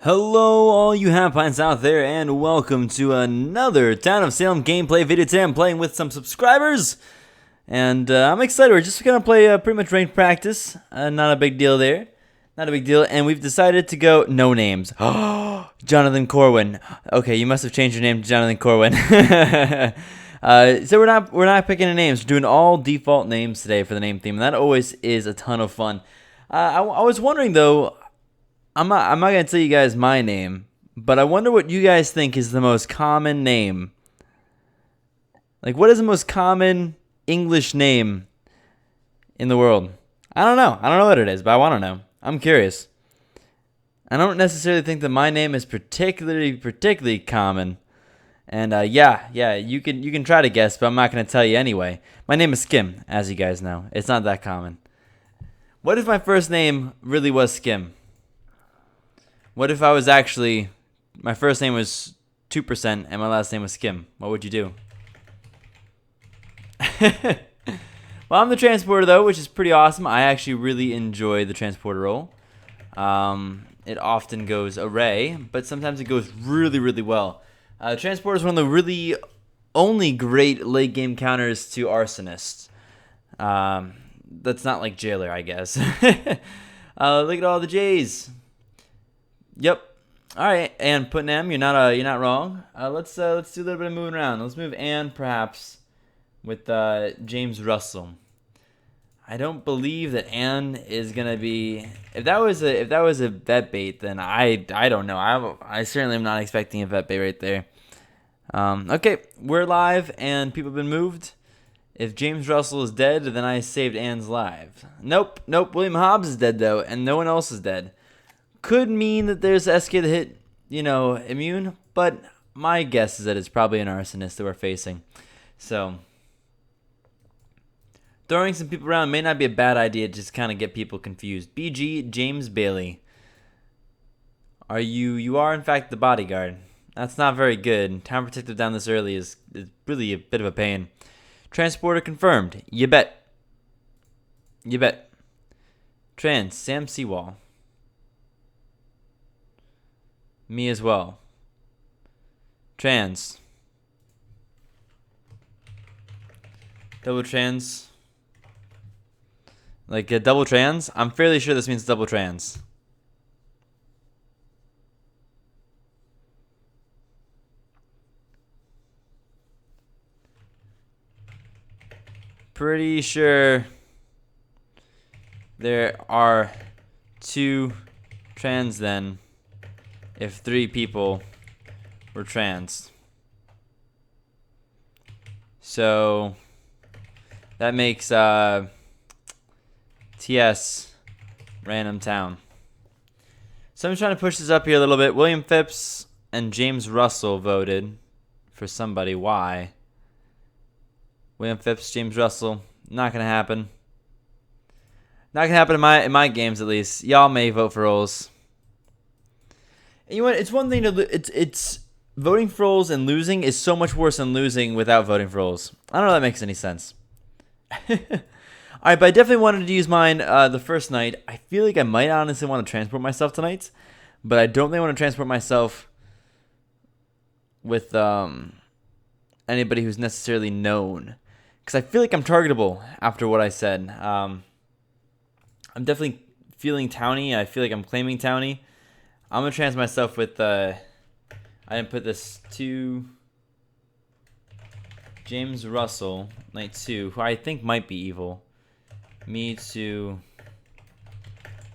Hello, all you Hampines out there, and welcome to another Town of Salem gameplay video. Today I'm playing with some subscribers, and I'm excited. We're just going to play pretty much ranked practice. Not a big deal there. Not a big deal, and we've decided to go no names. Jonathan Corwin. Okay, you must have changed your name to Jonathan Corwin. So we're not picking any names. We're doing all default names today for the name theme, and that always is a ton of fun. I was wondering, though, I'm not gonna tell you guys my name, but I wonder what you guys think is the most common name. Like, what is the most common English name in the world? I don't know. I don't know what it is, but I want to know. I'm curious. I don't necessarily think that my name is particularly common. And yeah, you can try to guess, but I'm not gonna tell you anyway. My name is Skim, as you guys know. It's not that common. What if my first name really was Skim? What if I was actually, my first name was 2% and my last name was Skim? What would you do? Well, I'm the transporter, though, which is pretty awesome. I actually really enjoy the transporter role. It often goes array, but sometimes it goes really well. Transporter is one of the really only great late game counters to arsonists. That's not like jailer, I guess. Look at all the J's. Yep. All right, and putting M, you're not wrong. Let's do a little bit of moving around. Let's move Ann perhaps with James Russell. I don't believe that Ann is gonna be. If that was a vet bait, then I don't know. I certainly am not expecting a vet bait right there. Okay, we're live and people have been moved. If James Russell is dead, then I saved Ann's life. Nope. William Hobbs is dead though, and no one else is dead. Could mean that there's SK that hit, immune, but my guess is that it's probably an arsonist that we're facing. So, throwing some people around may not be a bad idea, just kind of get people confused. BG, James Bailey. You are in fact the bodyguard. That's not very good. Town protective down this early is really a bit of a pain. Transporter confirmed. You bet. Trans, Sam Seawall. Me as well. Trans. Double trans. Like a double trans? I'm fairly sure this means double trans. Pretty sure there are two trans then. If 3 people were trans. So that makes TS random town. So I'm trying to push this up here a little bit. William Phipps and James Russell voted for somebody. Why? William Phipps, James Russell. Not gonna happen. Not gonna happen in my games at least. Y'all may vote for roles. You know what? It's one thing to it's voting for roles and losing is so much worse than losing without voting for roles. I don't know if that makes any sense. All right, but I definitely wanted to use mine the first night. I feel like I might honestly want to transport myself tonight, but I don't think I want to transport myself with anybody who's necessarily known, because I feel like I'm targetable after what I said. I'm definitely feeling towny. I feel like I'm claiming towny. I'm going to trans myself with, I didn't put this to James Russell, Knight 2, who I think might be evil. Me to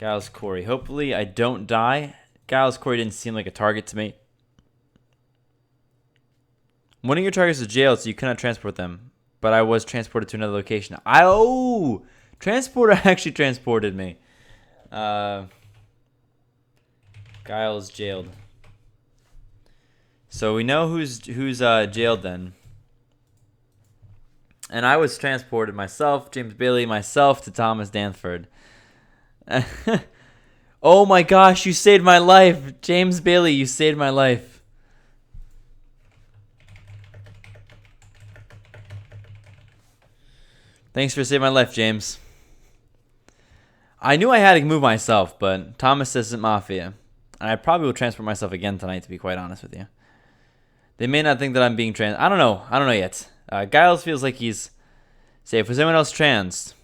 Giles Corey. Hopefully I don't die. Giles Corey didn't seem like a target to me. One of your targets is jailed, so you cannot transport them. But I was transported to another location. Transporter actually transported me. Giles jailed. So we know who's jailed then. And I was transported myself, James Bailey, myself to Thomas Danford. Oh my gosh, you saved my life. James Bailey, you saved my life. Thanks for saving my life, James. I knew I had to move myself, but Thomas isn't Mafia. And I probably will transport myself again tonight, to be quite honest with you. They may not think that I'm being trans. I don't know. I don't know yet. Giles feels like he's safe. Was anyone else trans?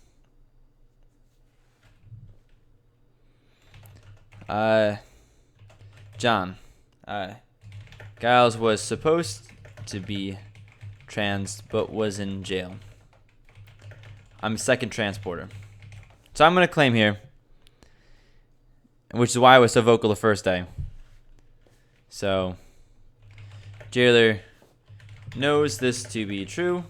John. Giles was supposed to be trans, but was in jail. I'm second transporter. So I'm going to claim here, which is why I was so vocal the first day. So, jailer knows this to be true.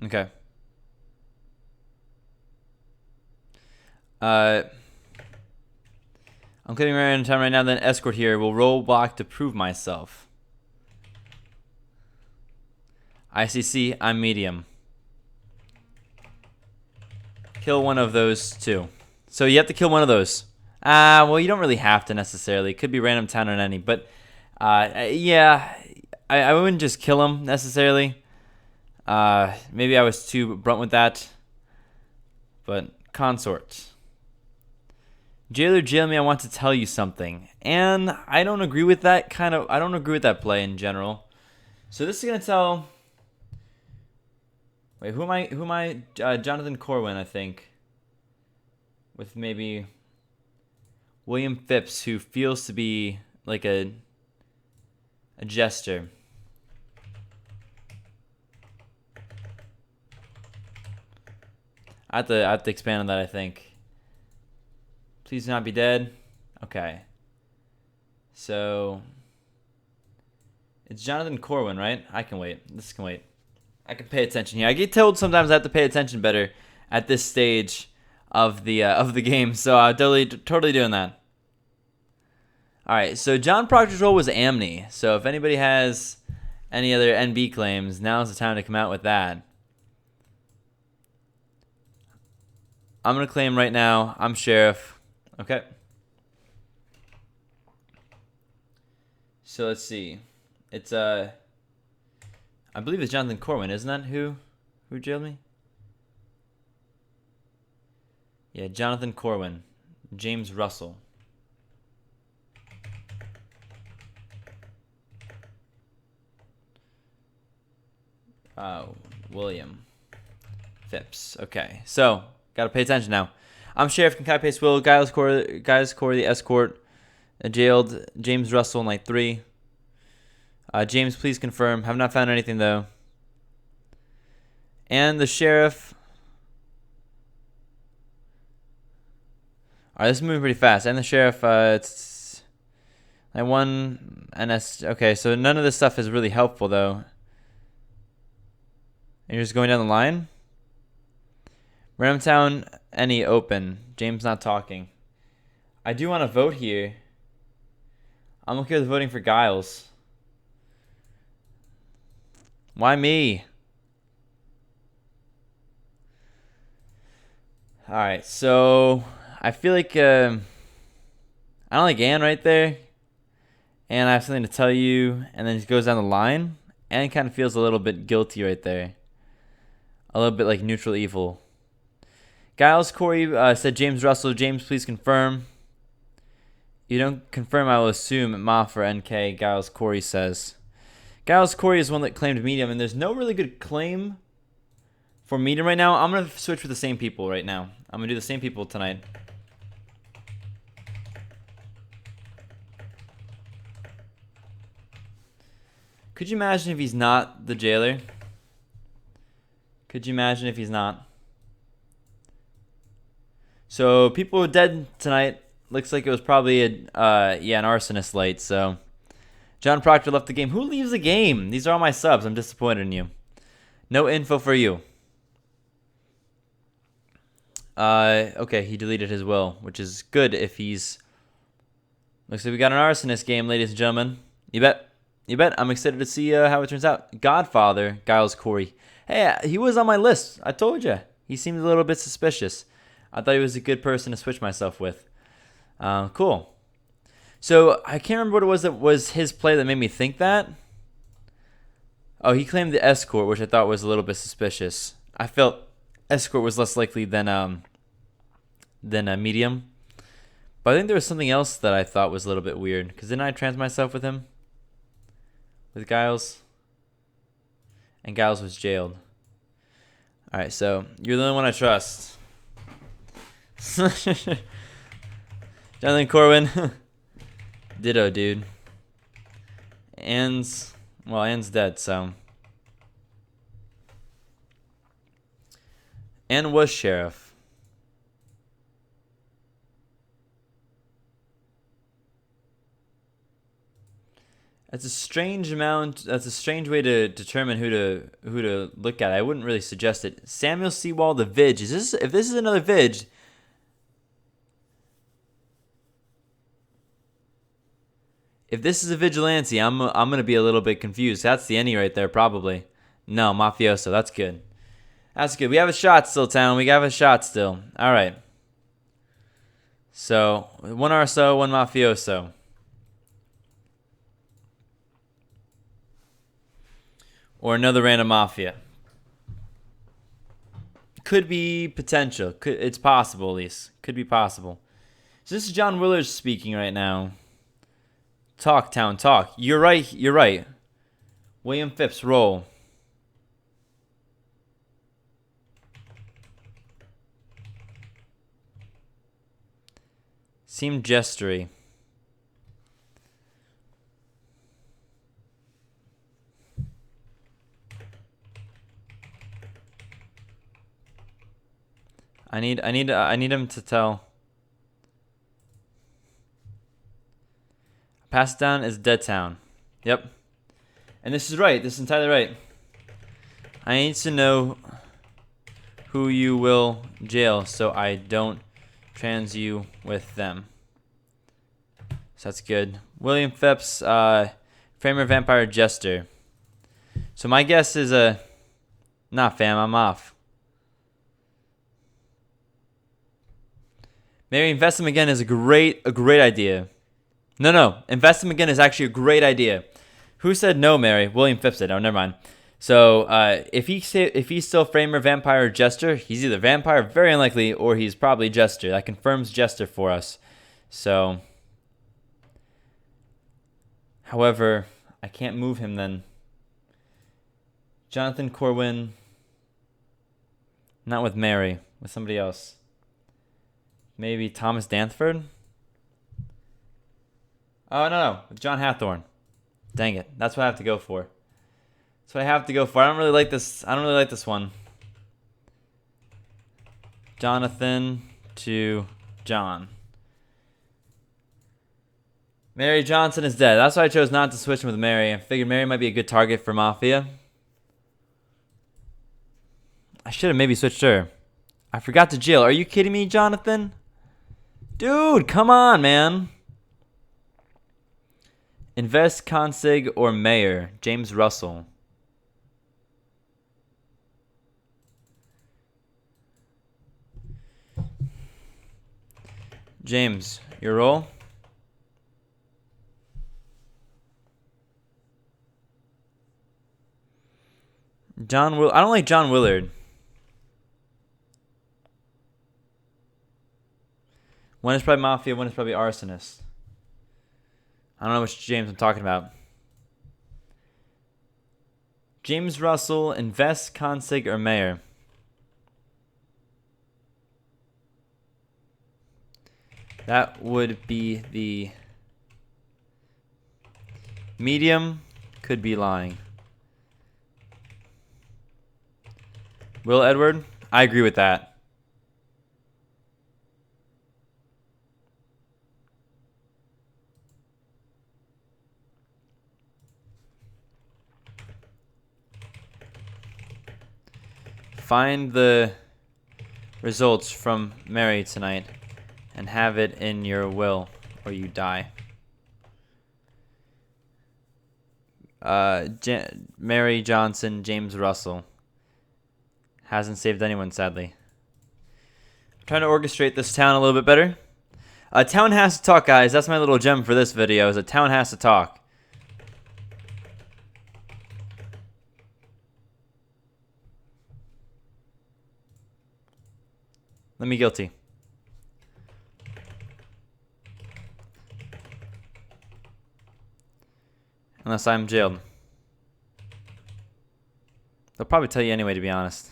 Okay. I'm clicking right in time right now. Then escort here. Will roll block to prove myself. ICC. I'm medium. Kill one of those two. So you have to kill one of those. Well, you don't really have to necessarily. It could be random town or any. But yeah, I wouldn't just kill him necessarily. Maybe I was too blunt with that. But consort. Jailer, jail me. I want to tell you something, and I don't agree with that I don't agree with that play in general. So this is gonna tell. Wait, who am I? Jonathan Corwin, I think. With maybe William Phipps, who feels to be like a jester. I have to expand on that, I think. Please not be dead. Okay. So it's Jonathan Corwin, right? I can wait. This can wait. I can pay attention here. I get told sometimes I have to pay attention better at this stage of the game, so I'm totally doing that. All right. So John Proctor's role was Amni. So if anybody has any other NB claims, now's the time to come out with that. I'm gonna claim right now. I'm sheriff. Okay. So let's see. It's I believe it's Jonathan Corwin, isn't that who jailed me? Yeah, Jonathan Corwin. James Russell. William Phipps. Okay. So, gotta pay attention now. I'm Sheriff Conkai Pace Will, Giles Corey, the escort, jailed James Russell in night 3. James, please confirm. Have not found anything though. And the sheriff. Alright, this is moving pretty fast. And the sheriff, it's like 1 NS. Okay, so none of this stuff is really helpful though. And you're just going down the line. Random town, any open. James not talking. I do want to vote here. I'm okay with voting for Giles. Why me? Alright, so I feel like I don't like Ann right there. And I have something to tell you. And then he goes down the line. And kind of feels a little bit guilty right there. A little bit like neutral evil. Giles Corey said James Russell. James, please confirm. You don't confirm, I will assume. Ma for NK, Giles Corey says. Giles Corey is one that claimed medium, and there's no really good claim for medium right now. I'm going to switch with the same people right now. I'm going to do the same people tonight. Could you imagine if he's not the jailer? Could you imagine if he's not? So people were dead tonight. Looks like it was probably an arsonist late. So John Proctor left the game. Who leaves the game? These are all my subs. I'm disappointed in you. No info for you. Okay, he deleted his will, which is good if he's. Looks like we got an arsonist game, ladies and gentlemen. You bet. You bet. I'm excited to see how it turns out. Godfather, Giles Corey. Hey, he was on my list. I told you. He seemed a little bit suspicious. I thought he was a good person to switch myself with. Cool. So I can't remember what it was that was his play that made me think that. Oh, he claimed the escort, which I thought was a little bit suspicious. I felt escort was less likely than a medium. But I think there was something else that I thought was a little bit weird. Because didn't I trans myself with him? With Giles? And Giles was jailed. Alright, so you're the only one I trust. Jonathan Corwin. Ditto, dude. Anne's dead, so. Anne was sheriff. That's a strange way to determine who to look at. I wouldn't really suggest it. Samuel Sewall, the Vidge. If this is another Vidge? If this is a vigilante, I'm gonna be a little bit confused. That's the any right there, probably. No, mafioso. That's good. That's good. We have a shot still, Town. We have a shot still. All right. So, one RSO, one mafioso. Or another random mafia. Could be potential. It's possible, at least. Could be possible. So this is John Willard speaking right now. Talk, Town, talk. You're right. You're right. William Phipps, roll. Seemed gestury. I need him to tell. Pass down is dead town. Yep. And this is right. This is entirely right. I need to know who you will jail so I don't trans you with them. So that's good. William Phipps, Framer Vampire Jester. So my guess is nah, fam, I'm off. Maybe invest him again is a great idea. No, invest him again is actually a great idea. Who said no, Mary? William Phipps said no. Never mind. So if he's still Framer Vampire Jester, he's either vampire, very unlikely, or he's probably Jester. That confirms Jester for us. So, however, I can't move him then. Jonathan Corwin, not with Mary, with somebody else. Maybe Thomas Danford? Oh, no, with John Hathorne. Dang it. That's what I have to go for. That's what I have to go for. I don't really like this one. Jonathan to John. Mary Johnson is dead. That's why I chose not to switch him with Mary. I figured Mary might be a good target for Mafia. I should have maybe switched her. I forgot to jail. Are you kidding me, Jonathan? Dude, come on, man. Invest, Consig, or Mayor. James Russell. James, your roll? I don't like John Willard. One is probably Mafia, one is probably Arsonist. I don't know which James I'm talking about. James Russell, Invest, Consig, or Mayor? That would be the medium. Could be lying. Will Edward? I agree with that. Find the results from Mary tonight and have it in your will or you die. Mary Johnson, James Russell. Hasn't saved anyone, sadly. I'm trying to orchestrate this town a little bit better. Town has to talk, guys. That's my little gem for this video, is a town has to talk. Let me guilty. Unless I'm jailed. They'll probably tell you anyway, to be honest.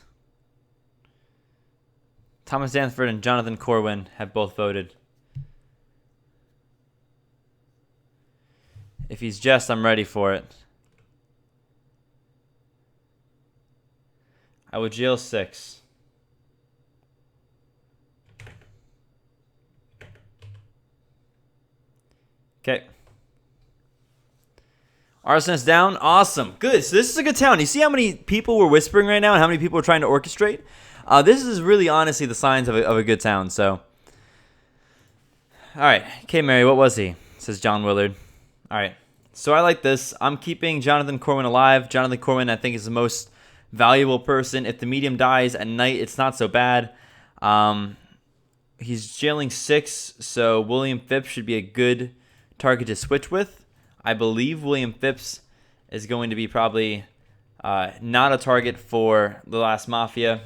Thomas Danford and Jonathan Corwin have both voted. If he's just, I'm ready for it. I would jail 6. Okay. Arsonist down. Awesome. Good. So this is a good town. You see how many people were whispering right now and how many people are trying to orchestrate? This is really honestly the signs of a good town. So, all right. Okay, Mary, what was he? Says John Willard. All right. So I like this. I'm keeping Jonathan Corwin alive. Jonathan Corwin, I think, is the most valuable person. If the medium dies at night, it's not so bad. He's jailing 6, so William Phipps should be a good target to switch with. I believe William Phipps is going to be probably not a target for the Last Mafia.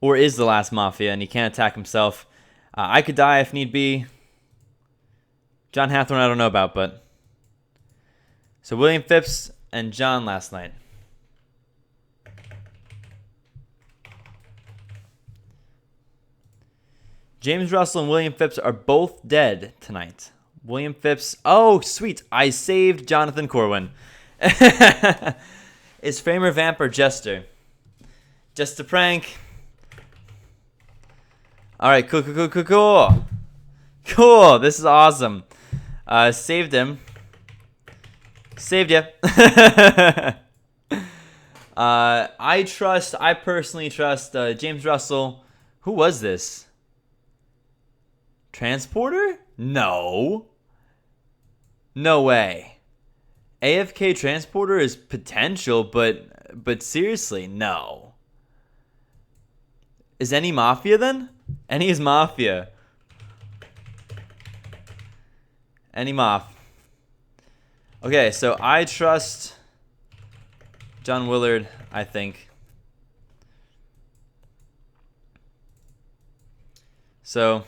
Or is the Last Mafia, and he can't attack himself. I could die if need be. John Hathorne I don't know about, but... So William Phipps and John last night. James Russell and William Phipps are both dead tonight. William Phipps... Oh, sweet. I saved Jonathan Corwin. Is Framer Vamp or Jester? Just a prank. Alright, cool. Cool, this is awesome. Saved him. Saved ya. I personally trust James Russell. Who was this? Transporter? No. No way. AFK Transporter is potential, but seriously, no. Is any Mafia then? Any is Mafia. Any Maf. Okay, so I trust John Willard, I think. So,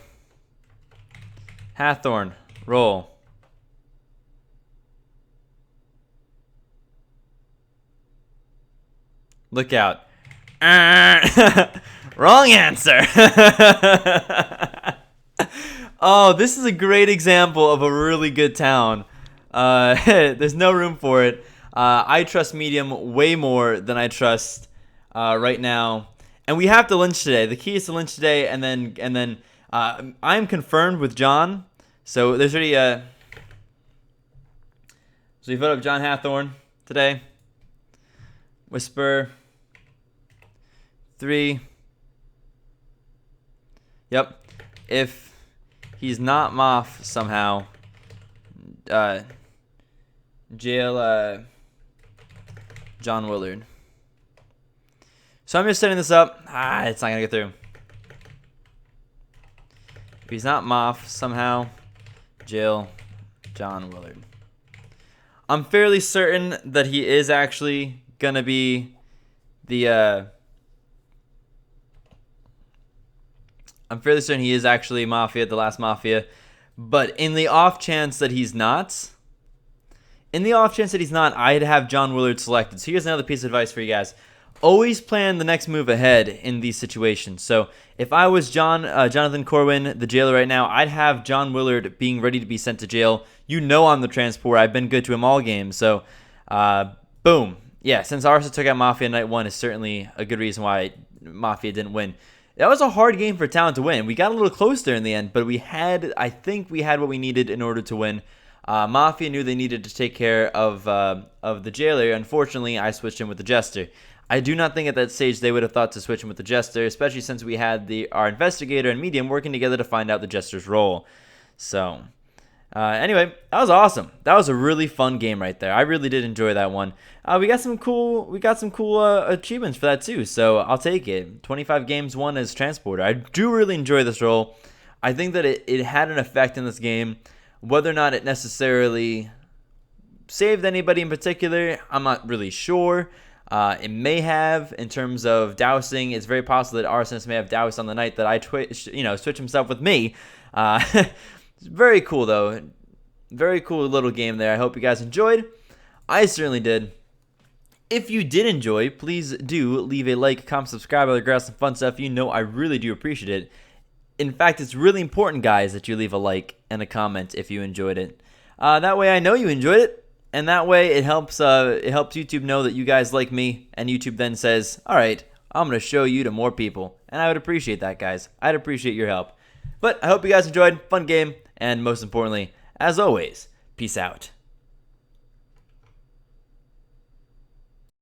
Hathorne, roll. Look out. Wrong answer. Oh, this is a great example of a really good town. There's no room for it. I trust medium way more than I trust right now. And we have to lynch today. The key is to lynch today, and then I'm confirmed with John. So there's already so we vote up John Hathorne today. Whisper 3. Yep. If he's not Moff somehow, jail John Willard. So I'm just setting this up. It's not gonna get through. If he's not Moff somehow, jail John Willard. I'm fairly certain that he is actually gonna be the I'm fairly certain he is actually Mafia, the Last Mafia. But in the off chance that he's not, I'd have John Willard selected. So here's another piece of advice for you guys. Always plan the next move ahead in these situations. So if I was Jonathan Corwin, the jailer right now, I'd have John Willard being ready to be sent to jail. You know I'm the transporter. I've been good to him all game. So, boom. Yeah, since Arsa took out Mafia night 1 is certainly a good reason why Mafia didn't win. That was a hard game for Town to win. We got a little close there in the end, but I think we had what we needed in order to win. Mafia knew they needed to take care of the jailer. Unfortunately, I switched him with the Jester. I do not think at that stage they would have thought to switch him with the Jester, especially since we had our investigator and medium working together to find out the Jester's role. So, anyway, that was awesome. That was a really fun game right there. I really did enjoy that one. We got some cool achievements for that too. So I'll take it. 25 games won as transporter. I do really enjoy this role. I think that it had an effect in this game. Whether or not it necessarily saved anybody in particular, I'm not really sure. It may have, in terms of dousing, it's very possible that Arsonist may have doused on the night that I switch himself with me. It's very cool, though. Very cool little game there. I hope you guys enjoyed. I certainly did. If you did enjoy, please do leave a like, comment, subscribe, other grass and fun stuff. You know I really do appreciate it. In fact, it's really important, guys, that you leave a like and a comment if you enjoyed it. That way I know you enjoyed it, and that way it helps YouTube know that you guys like me, and YouTube then says, all right, I'm going to show you to more people. And I would appreciate that, guys. I'd appreciate your help. But I hope you guys enjoyed. Fun game. And most importantly, as always, peace out.